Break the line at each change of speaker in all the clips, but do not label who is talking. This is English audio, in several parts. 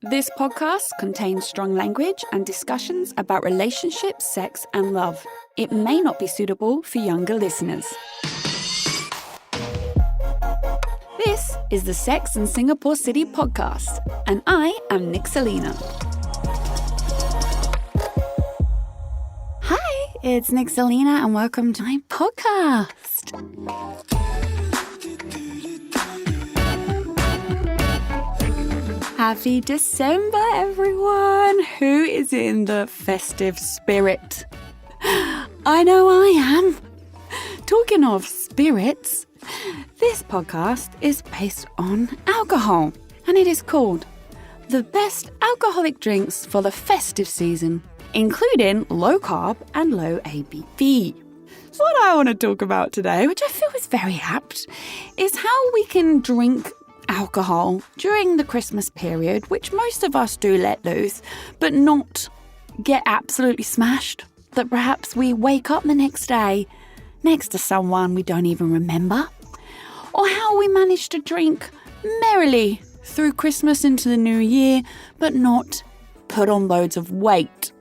This podcast contains strong language and discussions about relationships, sex, and love. It may not be suitable for younger listeners. This is the Sex and Singapore City podcast, and I am Nixalina. Hi, it's Nixalina, and welcome to my podcast. Happy December, everyone! Who is in the festive spirit? I know I am. Talking of spirits, this podcast is based on alcohol, and it is called The Best Alcoholic Drinks for the Festive Season, including low carb and low ABV. So what I want to talk about today, which I feel is very apt, is how we can drink alcohol during the Christmas period, which most of us do let loose, but not get absolutely smashed. That perhaps we wake up the next day next to someone we don't even remember. Or how we manage to drink merrily through Christmas into the new year, but not put on loads of weight.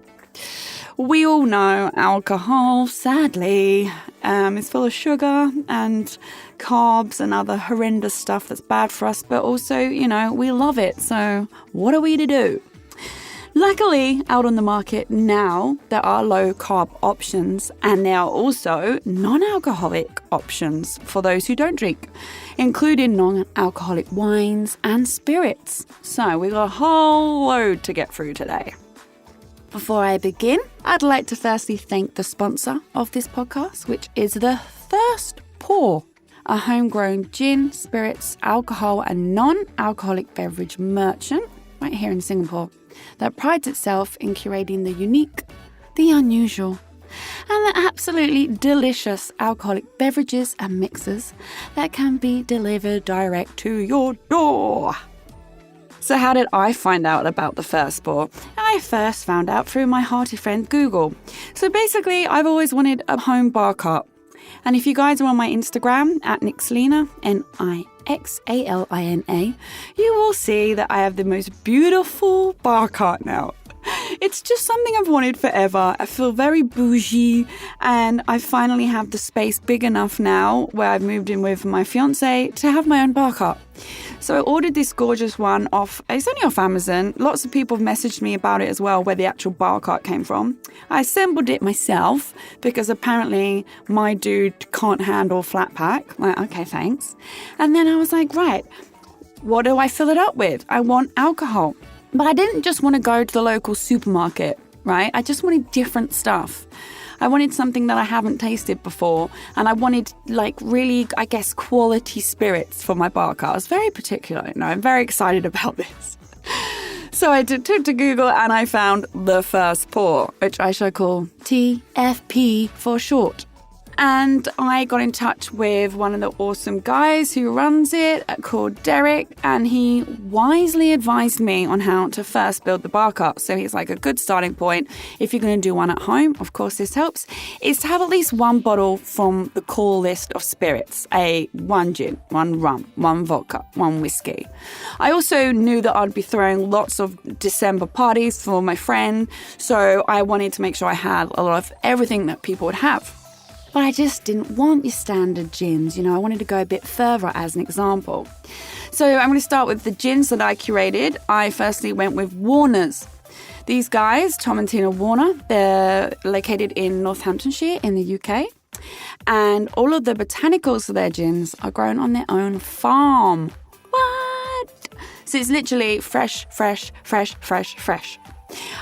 We all know alcohol, sadly, is full of sugar and carbs and other horrendous stuff that's bad for us, but also, we love it. So what are we to do? Luckily, out on the market now, there are low-carb options, and there are also non-alcoholic options for those who don't drink, including non-alcoholic wines and spirits. So we've got a whole load to get through today. Before I begin, I'd like to firstly thank the sponsor of this podcast, which is the First Pour, a homegrown gin, spirits, alcohol and non-alcoholic beverage merchant right here in Singapore that prides itself in curating the unique, the unusual, and the absolutely delicious alcoholic beverages and mixes that can be delivered direct to your door. So how did I find out about the First Pour? I first found out through my hearty friend Google. So basically, I've always wanted a home bar cart. And if you guys are on my Instagram, at Nixalina, Nixalina, you will see that I have the most beautiful bar cart now. It's just something I've wanted forever. I feel very bougie, and I finally have the space big enough now where I've moved in with my fiance to have my own bar cart. So I ordered this gorgeous one it's only off Amazon. Lots of people have messaged me about it as well, where the actual bar cart came from. I assembled it myself because apparently my dude can't handle flat pack. Like, okay, thanks. And then I was like, right, what do I fill it up with? I want alcohol. But I didn't just want to go to the local supermarket, right? I just wanted different stuff. I wanted something that I haven't tasted before, and I wanted really, quality spirits for my bar cart. I was very particular, I'm very excited about this. So I took to Google and I found the First Pour, which I shall call TFP for short. And I got in touch with one of the awesome guys who runs it, called Derek, and he wisely advised me on how to first build the bar cart. So he's like, a good starting point, if you're going to do one at home, of course this helps, is to have at least one bottle from the core list of spirits. One gin, one rum, one vodka, one whiskey. I also knew that I'd be throwing lots of December parties for my friend, so I wanted to make sure I had a lot of everything that people would have. But I just didn't want your standard gins, I wanted to go a bit further as an example. So I'm going to start with the gins that I curated. I firstly went with Warner's. These guys, Tom and Tina Warner, they're located in Northamptonshire in the UK. And all of the botanicals of their gins are grown on their own farm. What? So it's literally fresh.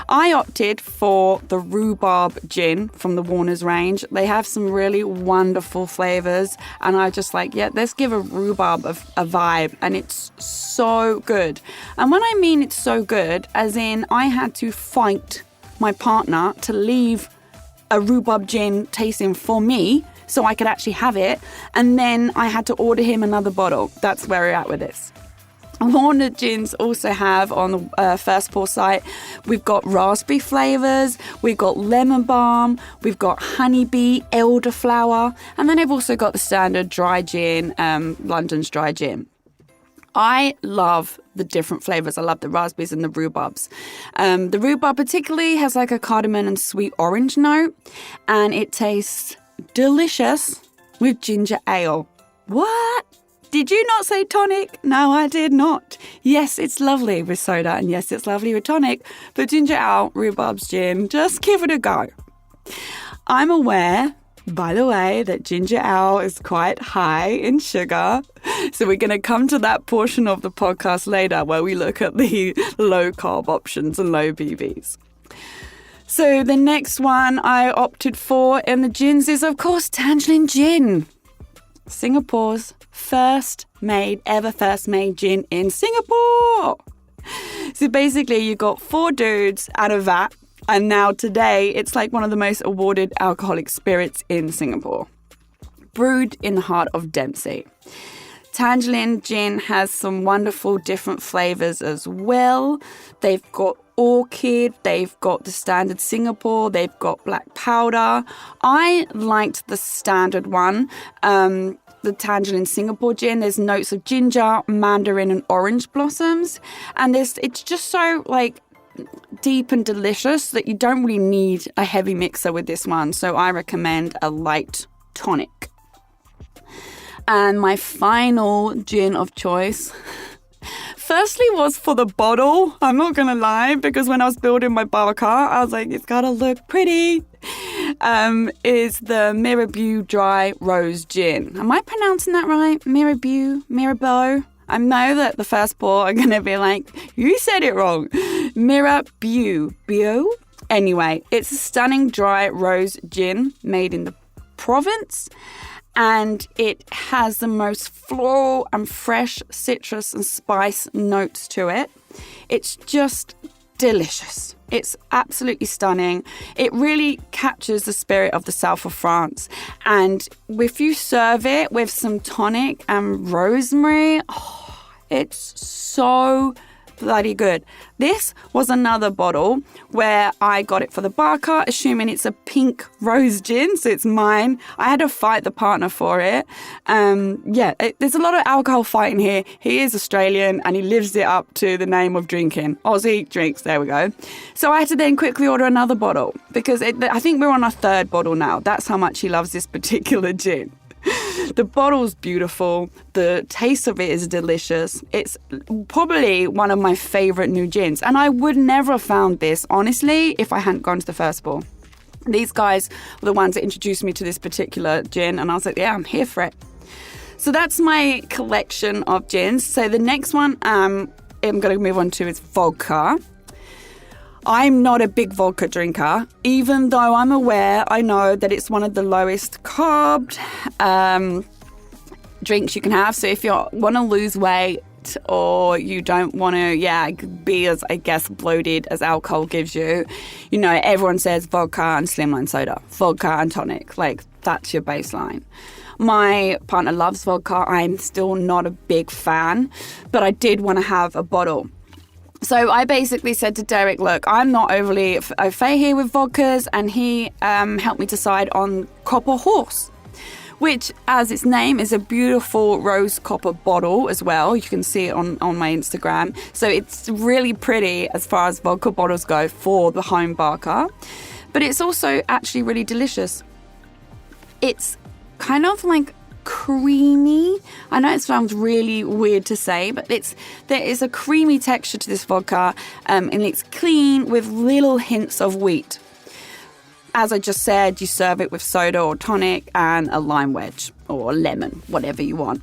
I opted for the rhubarb gin from the Warner's range. They have some really wonderful flavors, and I just let's give a rhubarb a vibe, and it's so good. And when I mean it's so good, as in I had to fight my partner to leave a rhubarb gin tasting for me so I could actually have it, and then I had to order him another bottle. That's where we're at with this. Warner gins also have on the First Pour site, we've got raspberry flavours, we've got lemon balm, we've got honeybee, elderflower, and then they've also got the standard dry gin, London's dry gin. I love the different flavors. I love the raspberries and the rhubarbs. The rhubarb particularly has like a cardamom and sweet orange note, and it tastes delicious with ginger ale. What? Did you not say tonic? No, I did not. Yes, it's lovely with soda, and yes, it's lovely with tonic, but ginger ale, rhubarb's gin, just give it a go. I'm aware, by the way, that ginger ale is quite high in sugar. So we're going to come to that portion of the podcast later where we look at the low carb options and low BVs. So the next one I opted for in the gins is, of course, Tangerine Gin. Singapore's first made gin in Singapore. So basically you got 4 dudes at a vat, and now today it's like one of the most awarded alcoholic spirits in Singapore. Brewed in the heart of Dempsey. Tangerine Gin has some wonderful different flavors as well. They've got orchid, they've got the standard Singapore, they've got black powder. I liked the standard one, the Tangerine Singapore gin. There's notes of ginger, mandarin and orange blossoms, and it's just so like deep and delicious that you don't really need a heavy mixer with this one. So I recommend a light tonic. And my final gin of choice firstly was for the bottle. I'm not going to lie, because when I was building my bar car, I was like, it's got to look pretty. Is the Mirabeau Dry Rose Gin. Am I pronouncing that right? Mirabeau? I know that the first four are going to be like, you said it wrong. Mirabeau. Anyway, it's a stunning dry rose gin made in the province. And it has the most floral and fresh citrus and spice notes to it. It's just delicious. It's absolutely stunning. It really captures the spirit of the south of France. And if you serve it with some tonic and rosemary, it's so bloody good. This was another bottle where I got it for the bar cart, assuming it's a pink rose gin, so it's mine. I had to fight the partner for it. There's a lot of alcohol fighting here. He is Australian and he lives it up to the name of drinking. Aussie drinks, there we go. So I had to then quickly order another bottle because I think we're on our 3rd bottle now. That's how much he loves this particular gin. The bottle's beautiful. The taste of it is delicious. It's probably one of my favourite new gins. And I would never have found this, honestly, if I hadn't gone to the first ball. These guys were the ones that introduced me to this particular gin. And I was like, yeah, I'm here for it. So that's my collection of gins. So the next one I'm going to move on to is vodka. I'm not a big vodka drinker, even though I know that it's one of the lowest carb drinks you can have. So if you want to lose weight or you don't want to, be as, I guess, bloated as alcohol gives you, everyone says vodka and slimline soda, vodka and tonic, like that's your baseline. My partner loves vodka. I'm still not a big fan, but I did want to have a bottle. So I basically said to Derek, look, I'm not overly au fait here with vodkas, and he helped me decide on Copper Horse, which, as its name, is a beautiful rose copper bottle as well. You can see it on my Instagram. So it's really pretty as far as vodka bottles go for the home bar car. But it's also actually really delicious. It's kind of like creamy. I know it sounds really weird to say, but there is a creamy texture to this vodka, and it's clean with little hints of wheat. As I just said, you serve it with soda or tonic and a lime wedge or lemon, whatever you want.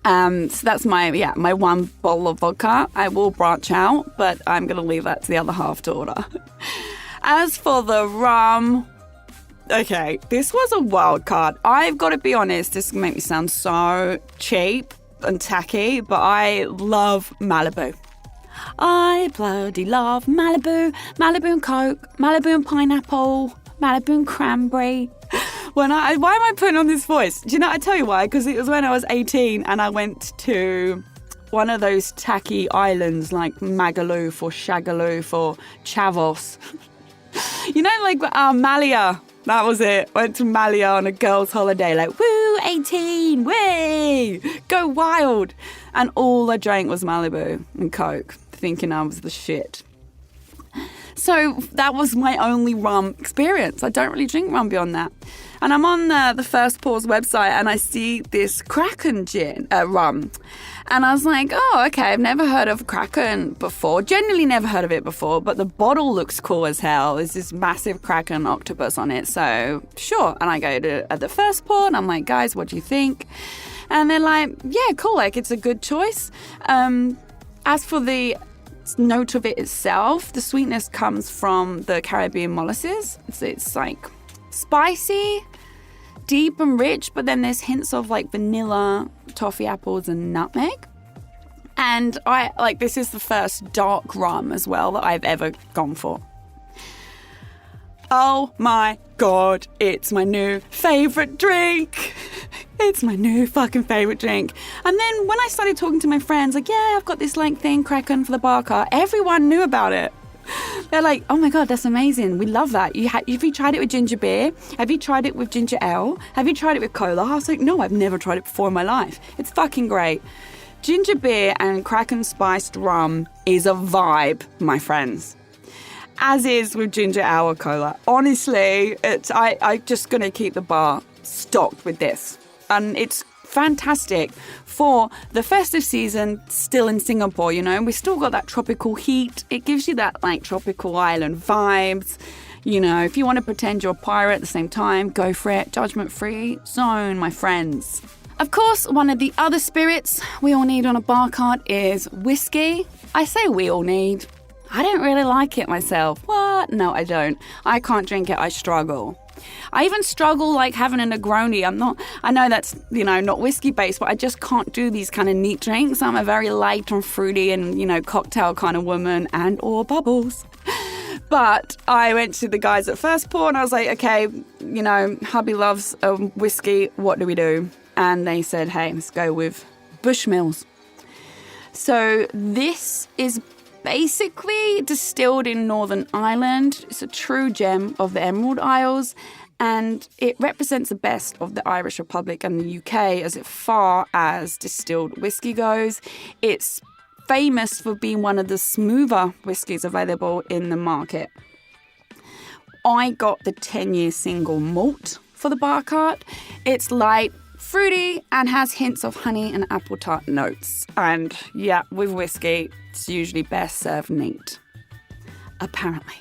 So that's my one bottle of vodka. I will branch out, but I'm going to leave that to the other half to order. As for the rum, okay, this was a wild card. I've got to be honest, this can make me sound so cheap and tacky, but I love Malibu. I bloody love Malibu. Malibu and Coke, Malibu and pineapple, Malibu and cranberry. Why am I putting on this voice? Do you know, I tell you why, because it was when I was 18 and I went to one of those tacky islands like Magaluf or Shagaluf or Chavos. Like Malia. That was it. Went to Malia on a girls' holiday, like, woo, 18, way, go wild. And all I drank was Malibu and Coke, thinking I was the shit. So that was my only rum experience. I don't really drink rum beyond that. And I'm on the First Pour's website and I see this Kraken rum. And I was like, oh, okay, I've never heard of Kraken before. Generally never heard of it before, but the bottle looks cool as hell. There's this massive Kraken octopus on it. So sure. And I go to the First Pour and I'm like, guys, what do you think? And they're like, yeah, cool. Like, it's a good choice. As for the note of it itself, the sweetness comes from the Caribbean molasses. It's like spicy, deep and rich, but then there's hints of like vanilla, toffee apples and nutmeg. And this is the first dark rum as well that I've ever gone for. Oh my God, it's my new favorite drink. It's my new fucking favorite drink. And then when I started talking to my friends, like, yeah, I've got this like thing Kraken for the bar cart, everyone knew about it. They're like, oh my God, that's amazing. We love that. Have you tried it with ginger beer? Have you tried it with ginger ale? Have you tried it with cola? I was like, no, I've never tried it before in my life. It's fucking great. Ginger beer and Kraken spiced rum is a vibe, my friends. As is with ginger ale or cola. Honestly, I'm just going to keep the bar stocked with this. And it's fantastic for the festive season still in Singapore, you know. We still got that tropical heat. It gives you that like tropical island vibes. You know, if you want to pretend you're a pirate at the same time, go for it. Judgment-free zone, my friends. Of course, one of the other spirits we all need on a bar cart is whiskey. I say we all need. I don't really like it myself. What? No, I don't. I can't drink it. I struggle. I even struggle like having a Negroni. I know that's, you know, not whiskey based, but I just can't do these kind of neat drinks. I'm a very light and fruity and, you know, cocktail kind of woman and or bubbles. But I went to the guys at First Pour and I was like, okay, you know, hubby loves whiskey. What do we do? And they said, hey, let's go with Bushmills. So this is basically distilled in Northern Ireland. It's a true gem of the Emerald Isles, and it represents the best of the Irish Republic and the UK as far as distilled whiskey goes. It's famous for being one of the smoother whiskies available in the market. I got the 10-year single malt for the bar cart. It's light, fruity, and has hints of honey and apple tart notes. And yeah, with whiskey, it's usually best served neat. Apparently.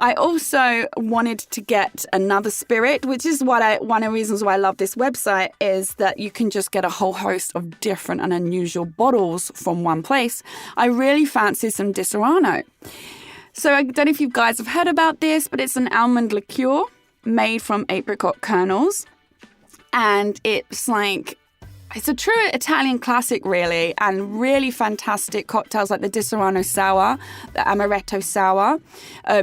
I also wanted to get another spirit, which is one of the reasons why I love this website, is that you can just get a whole host of different and unusual bottles from one place. I really fancy some Disaronno. So I don't know if you guys have heard about this, but it's an almond liqueur made from apricot kernels. And it's a true Italian classic, really, and really fantastic cocktails like the Disaronno Sour, the Amaretto Sour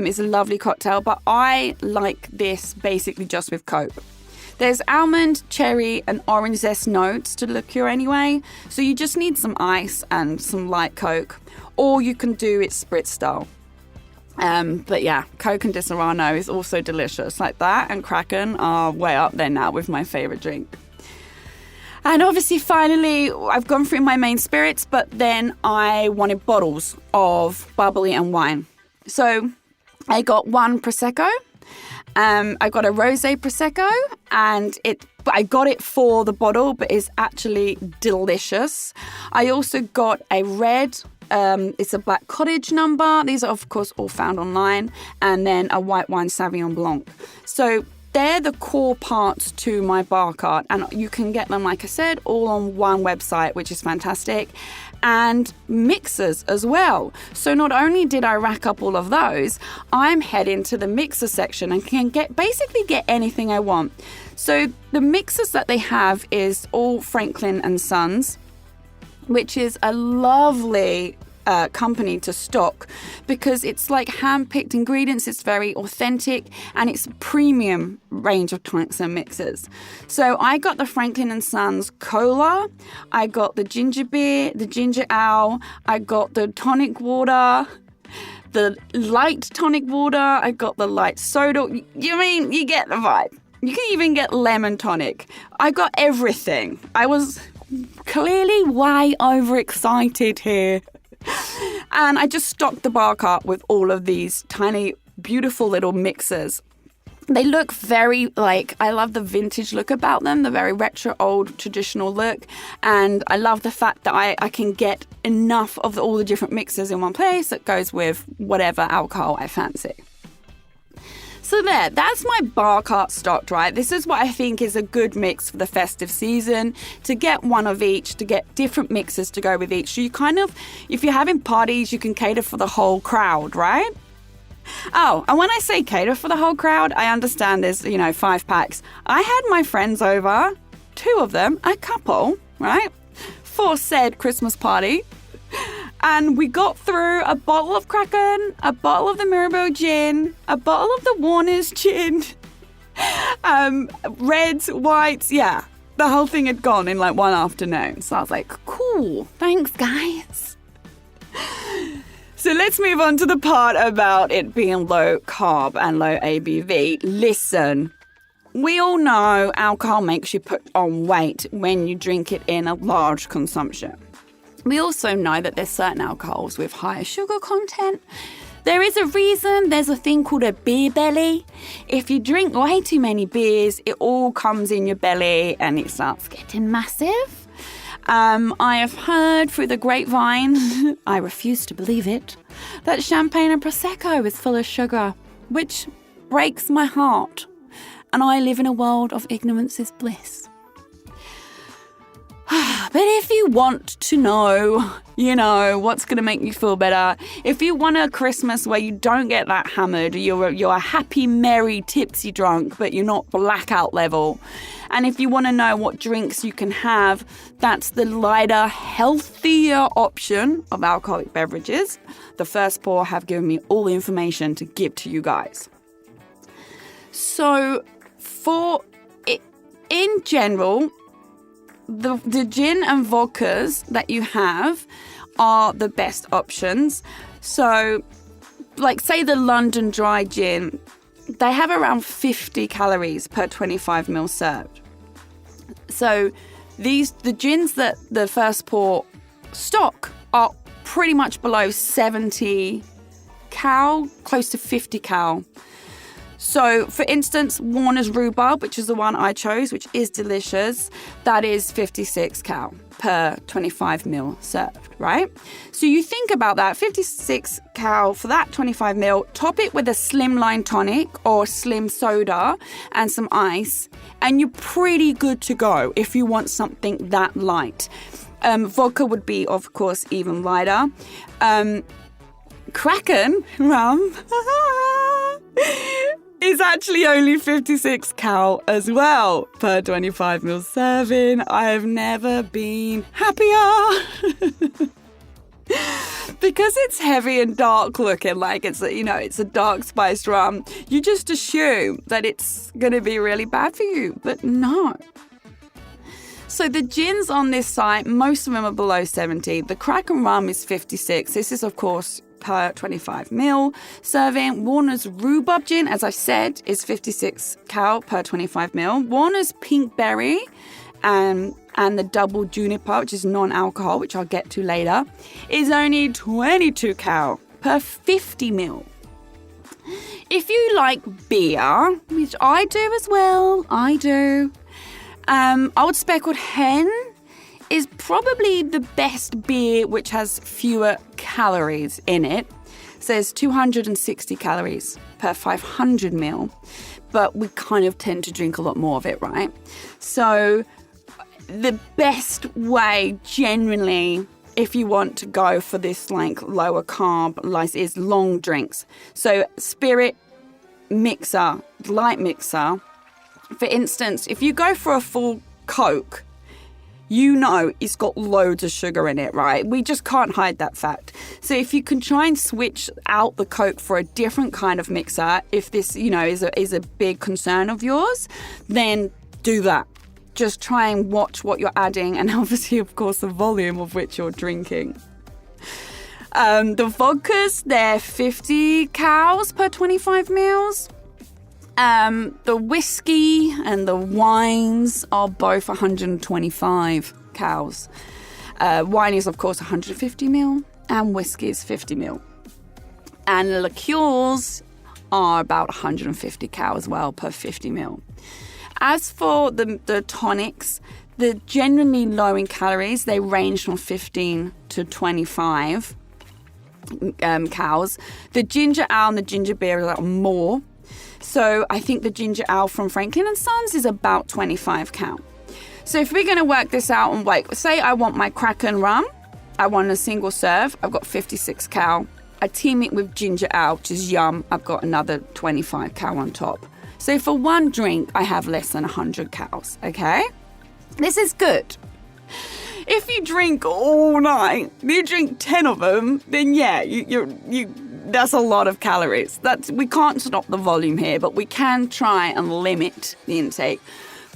is a lovely cocktail, but I like this basically just with Coke. There's almond, cherry, and orange zest notes to the liqueur anyway, so you just need some ice and some light Coke, or you can do it spritz style. But yeah, Coke and Disaronno is also delicious. Like that and Kraken are way up there now with my favourite drink. And obviously, finally, I've gone through my main spirits, but then I wanted bottles of bubbly and wine. So I got one Prosecco. I got a Rosé Prosecco, and I got it for the bottle, but it's actually delicious. I also got a red. It's a Black Cottage number. These are, of course, all found online. And then a white wine Sauvignon Blanc. So they're the core parts to my bar cart. And you can get them, like I said, all on one website, which is fantastic. And mixers as well. So not only did I rack up all of those, I'm heading to the mixer section and can basically get anything I want. So the mixers that they have is all Franklin and Sons, which is a lovely company to stock because it's like hand-picked ingredients. It's very authentic and it's a premium range of tonics and mixers. So I got the Franklin & Sons Cola, I got the ginger beer, the ginger ale, I got the tonic water, the light tonic water, I got the light soda. You get the vibe. You can even get lemon tonic. I got everything. I was clearly way overexcited here. And I just stocked the bar cart with all of these tiny, beautiful little mixers. They look very I love the vintage look about them, the very retro, old, traditional look. And I love the fact that I can get enough of all the different mixers in one place that goes with whatever alcohol I fancy. So that's my bar cart stocked, right? This is what I think is a good mix for the festive season, to get one of each, to get different mixes to go with each. So you kind of, if you're having parties, you can cater for the whole crowd, right? Oh, and when I say cater for the whole crowd, I understand there's, 5 packs. I had my friends over, 2 of them, a couple, right, for said Christmas party. And we got through a bottle of Kraken, a bottle of the Mirabeau gin, a bottle of the Warner's gin, reds, whites, yeah. The whole thing had gone in one afternoon. So I was like, cool, thanks guys. So let's move on to the part about it being low carb and low ABV. Listen, we all know alcohol makes you put on weight when you drink it in a large consumption. We also know that there's certain alcohols with higher sugar content. There is a reason there's a thing called a beer belly. If you drink way too many beers, it all comes in your belly and it starts getting massive. I have heard through the grapevine, I refuse to believe it, that champagne and Prosecco is full of sugar, which breaks my heart. And I live in a world of ignorance is bliss. But if you want to know, what's going to make you feel better, if you want a Christmas where you don't get that hammered, you're a happy, merry, tipsy drunk, but you're not blackout level, and if you want to know what drinks you can have, that's the lighter, healthier option of alcoholic beverages. The First Pour have given me all the information to give to you guys. So, in general, the gin and vodkas that you have are the best options. So, say the London Dry Gin, they have around 50 calories per 25 ml served. So, the gins that the First Pour stock are pretty much below 70 cal, close to 50 cal. So, for instance, Warner's Rhubarb, which is the one I chose, which is delicious, that is 56 cal per 25 ml served, right? So you think about that, 56 cal for that 25 ml, top it with a slimline tonic or slim soda and some ice, and you're pretty good to go if you want something that light. Vodka would be, of course, even lighter. Kraken rum is actually only 56 cal as well per 25 ml serving. I have never been happier. Because it's heavy and dark looking, it's a dark spiced rum, you just assume that it's going to be really bad for you, but no. So the gins on this site, most of them are below 70. The Kraken rum is 56. This is, of course, per 25 ml serving. Warner's Rhubarb gin, as I said, is 56 cal per 25 ml. Warner's Pink Berry and the Double Juniper, which is non-alcohol, which I'll get to later, is only 22 cal per 50 ml. If you like beer, which I do as well, Old Speckled Hen is probably the best beer which has fewer calories in it. So there's 260 calories per 500 ml, but we kind of tend to drink a lot more of it, right? So the best way generally, if you want to go for this lower carb, is long drinks. So spirit mixer, light mixer. For instance, if you go for a full Coke, it's got loads of sugar in it, right? We just can't hide that fact. So if you can try and switch out the Coke for a different kind of mixer, if this, is a big concern of yours, then do that. Just try and watch what you're adding and obviously, of course, the volume of which you're drinking. The vodkas, they're 50 cals per 25 mils. The whiskey and the wines are both 125 calories. Wine is, of course, 150 ml, and whiskey is 50 ml. And liqueurs are about 150 cal as well per 50 ml. As for the tonics, they're generally low in calories. They range from 15 to 25 calories. The ginger ale and the ginger beer are more. So I think the ginger ale from Franklin & Sons is about 25 cal. So if we're going to work this out and say I want my Kraken rum, I want a single serve, I've got 56 cal. I team it with ginger ale, which is yum, I've got another 25 cal on top. So for one drink, I have less than 100 calories, okay? This is good. If you drink all night, you drink 10 of them, then yeah, you that's a lot of calories. We can't stop the volume here, but we can try and limit the intake.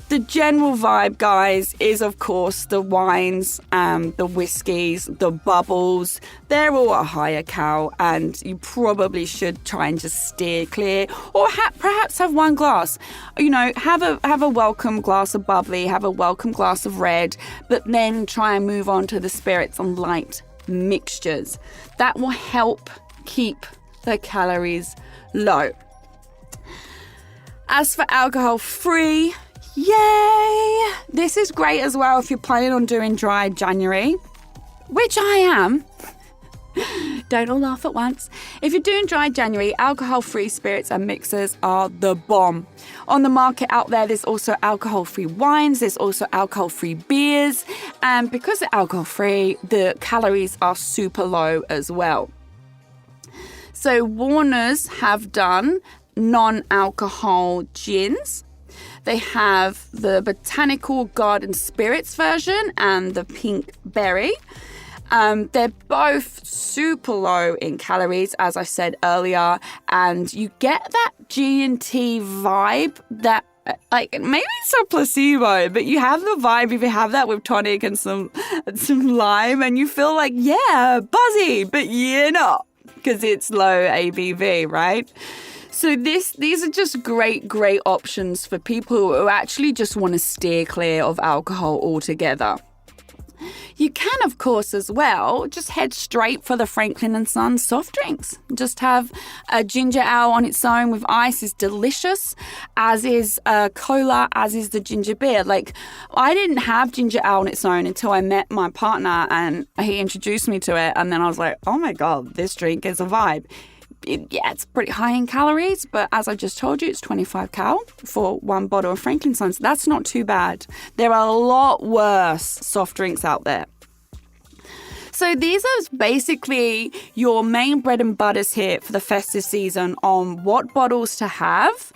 The general vibe, guys, is, of course, the wines, the whiskies, the bubbles. They're all a higher cal, and you probably should try and just steer clear, or perhaps have one glass. You know, have a welcome glass of bubbly, have a welcome glass of red, but then try and move on to the spirits and light mixtures. That will help keep the calories low. As for alcohol-free, yay! This is great as well if you're planning on doing dry January, which I am. Don't all laugh at once. If you're doing dry January, alcohol-free spirits and mixers are the bomb. On the market out there's also alcohol-free wines, there's also alcohol-free beers, and because they're alcohol-free, the calories are super low as well. So Warner's have done non-alcohol gins. They have the Botanical Garden Spirits version and the Pink Berry. They're both super low in calories, as I said earlier, and you get that G&T vibe that, like, maybe it's a placebo, but you have the vibe if you have that with tonic and some lime, and you feel like, yeah, buzzy, but you're not, because it's low ABV, right? So these are just great options for people who actually just want to steer clear of alcohol altogether. You can, of course, as well, just head straight for the Franklin & Sons soft drinks. Just have a ginger ale on its own with ice is delicious, as is cola, as is the ginger beer. Like, I didn't have ginger ale on its own until I met my partner and he introduced me to it. And then I was like, oh my God, this drink is a vibe. It's pretty high in calories, but as I just told you, it's 25 cal for one bottle of Franklin & Sons. That's not too bad. There are a lot worse soft drinks out there. So these are basically your main bread and butters here for the festive season on what bottles to have,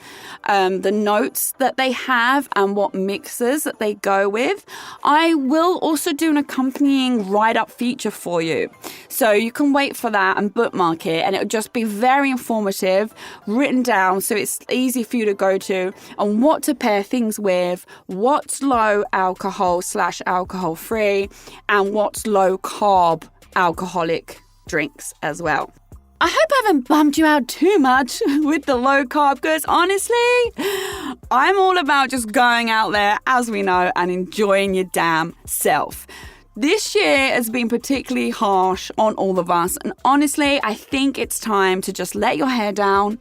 the notes that they have, and what mixers that they go with. I will also do an accompanying write-up feature for you. So you can wait for that and bookmark it, and it'll just be very informative, written down so it's easy for you to go to, on what to pair things with, what's low alcohol / alcohol free, and what's low carb alcoholic drinks as well. I hope I haven't bummed you out too much with the low carb, because honestly, I'm all about just going out there, as we know, and enjoying your damn self. This year has been particularly harsh on all of us, and honestly, I think it's time to just let your hair down,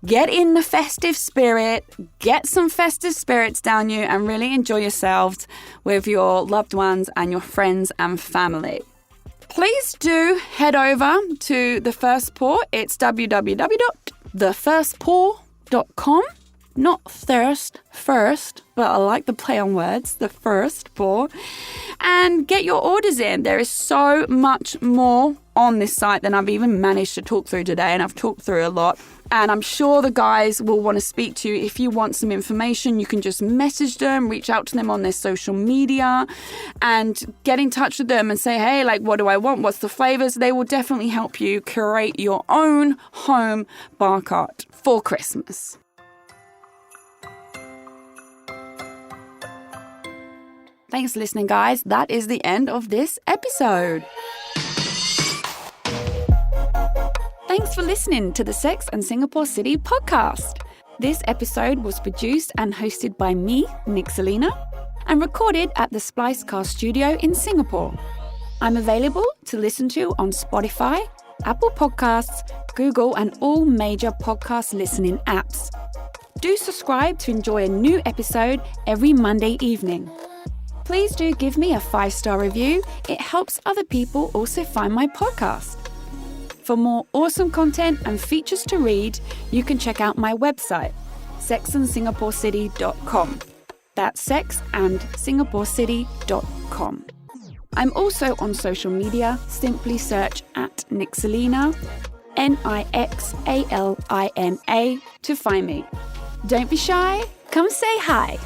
get in the festive spirit, get some festive spirits down you, and really enjoy yourselves with your loved ones and your friends and family. Please do head over to The First Pour. It's www.thefirstpour.com. Not thirst first, but I like the play on words, The First Pour. And get your orders in. There is so much more on this site than I've even managed to talk through today, and I've talked through a lot. And I'm sure the guys will want to speak to you. If you want some information, you can just message them, reach out to them on their social media, and get in touch with them and say, hey, like, what do I want? What's the flavors? They will definitely help you curate your own home bar cart for Christmas. Thanks for listening, guys. That is the end of this episode. Thanks for listening to the Sex and Singapore City podcast. This episode was produced and hosted by me, Nick Selena, and recorded at the Splicecast studio in Singapore. I'm available to listen to on Spotify, Apple Podcasts, Google, and all major podcast listening apps. Do subscribe to enjoy a new episode every Monday evening. Please do give me a 5-star review. It helps other people also find my podcast. For more awesome content and features to read, you can check out my website, sexandsingaporecity.com. That's sexandsingaporecity.com. I'm also on social media. Simply search at Nixalina, Nixalina, to find me. Don't be shy. Come say hi.